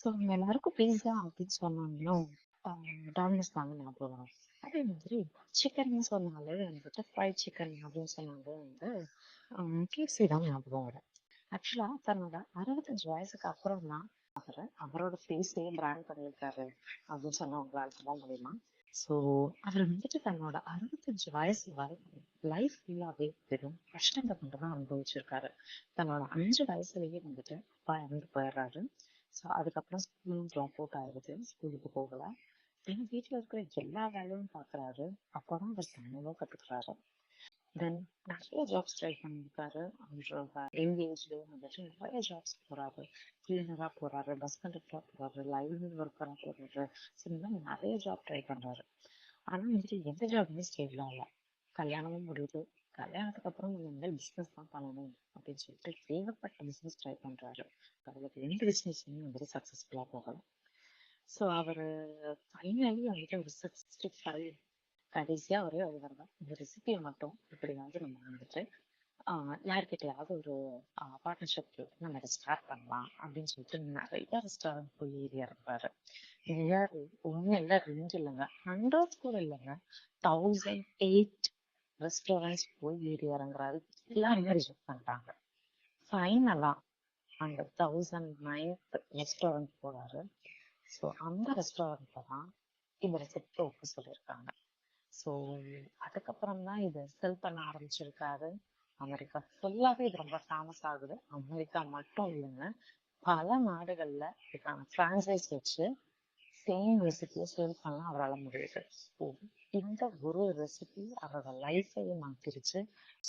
நம்ம எல்லாருக்கும் பீஸா அப்படின்னு சொன்னாலும் டாமினோஸ் தாங்க ஞாபகம் வரும். அதே மாதிரி சிக்கன் சொன்னாலே வந்துட்டு ஃப்ரைட் சிக்கன் அப்படின்னு சொன்னாலே வந்து கேஎஃப்சி தான் ஞாபகம் வரும். ஆக்சுவலா தன்னோட 65 வயசுக்கு அப்புறம் தான் அவரோட ஃபேஸே பிராண்ட் பண்ணியிருக்காரு அப்படின்னு சொன்னா உங்களால சொல்ல முடியுமா? ஸோ அவர் வந்துட்டு தன்னோட 65 வயசு வரை லைஃப் ஃபுல்லாவே வெறும் கஷ்டங்கள் மட்டும் தான் அனுபவிச்சிருக்காரு. தன்னோட 5 வயசுலயே வந்துட்டு அப்பா இறந்து போயிடுறாரு. ஸோ அதுக்கப்புறம் ஸ்கூலும் ட்ராப் அவுட் ஆயிடுது, ஸ்கூலுக்கு போகல. ஏன்னா வீட்டுல இருக்கிற எல்லா வேலையும் பாக்குறாரு. அப்பதான் அவர் சமையலும் கத்துக்கிறாரு. தென் நிறைய ஜாப்ஸ் ட்ரை பண்ணியிருக்காரு. அவரோட எங்கேஜ்லயே வந்துட்டு நிறைய ஜாப்ஸ் போறாரு. கிளீனரா போறாரு, பஸ் கண்டக்டரா போறாரு, லைப்ரரி ஒர்க்கரா போறாரு. ஸோ இந்த மாதிரி நிறைய ஜாப் ட்ரை பண்றாரு. ஆனா வந்துட்டு எந்த ஜாபுமே ஸ்டேபிளா இல்லை. கல்யாணமும் முடியுது. கல்யாணத்துக்கு அப்புறம் நம்ம வந்து பிசினஸ் தான் பண்ணணும் அப்படின்னு சொல்லிட்டு ஏகப்பட்ட பிசினஸ் ட்ரை பண்றாரு. அவருக்கு எந்த பிசினஸுமே வந்துட்டு சக்சஸ்ஃபுல்லா போகல. ஸோ அவரு ஃபைனலி வந்துட்டு ஒரு 65 கடைசியா ஒரே ஒரு தடவை இந்த ரெசிபியை மட்டும் எப்படியாவது நம்ம வந்துட்டு யார்கிட்டயாவது ஒரு பார்ட்னர்ஷிப் நம்ம இதை ஸ்டார்ட் பண்ணலாம் அப்படின்னு சொல்லிட்டு நிறைய ரெஸ்டாரண்ட் போய் ஏறி இறங்குறாரு. ஏறி ஒண்ணு இல்லை, ரெண்டு இல்லைங்க, 100 கூட இல்லைங்க, 1008 ரெஸ்டாரண்ட்ஸ் போய் ஏறி இறங்குறாரு. எல்லாருமே ரிஜெக்ட் பண்றாங்க. ஃபைனலா அந்த 1009th ரெஸ்டாரண்ட் போறாரு. ஸோ அந்த ரெஸ்டாரண்ட்ல தான் இந்த ரெசிப்ட் ஓப்பன் சொல்லியிருக்காங்க. ஸோ அதுக்கப்புறம் தான் இதை செல் பண்ண ஆரம்பிச்சிருக்காரு. அமெரிக்கா ஃபுல்லாவே இது ரொம்ப ஃபேமஸ் ஆகுது. அமெரிக்கா மட்டும் இல்லைங்க, பல நாடுகள்ல இதுக்கான பிரான்சைஸ் வச்சு சேம் ரெசிபியை சேல் பண்ண அவரால் முடியுது. ஸோ இந்த ஒரு ரெசிபி அவரோட லைஃபையே மாத்திருச்சு.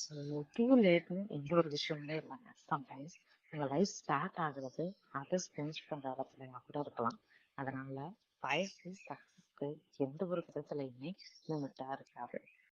ஸோ டூ லேட்னு எந்த ஒரு விஷயமே இல்லைங்க. சம்டைம்ஸ் உங்க லைஃப் ஸ்டார்ட் ஆகுறது அதர்ஸ் ஃபினிஷ் பண்ற இடத்துல கூட இருக்கலாம். அதனால வயசு சக்சஸ்க்கு எந்த ஒரு விதத்துலையுமே லிமிட்டா இருக்காது.